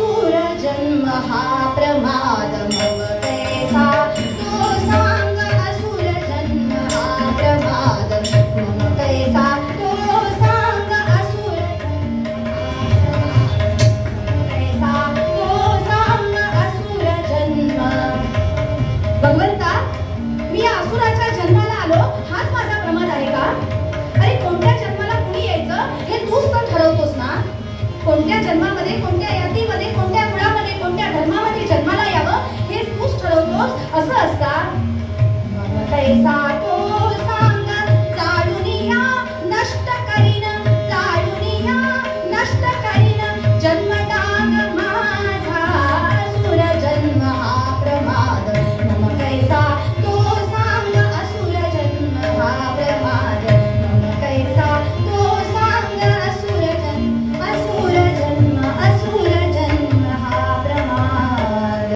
असुर जन्म हा प्रमाद मग कैसा तो सांग असुर जन्म हा प्रमाद मग कैसा तो सांग असुर कैसा तो सांग असुर जन्म. भगवंता, मी या असुराच्या जन्माला आलो हाच माझा प्रमाद आहे का? अरे कोणत्या जन्माला कुणी यायचं हे तूच तर ठरवतोस ना. कोणत्या जन्मामध्ये, कोणत्या यातीमध्ये, कोणत्या कुळामध्ये, कोणत्या धर्मामध्ये जन्माला यावं हे तूच ठरवतोस. असं असता कैसा तो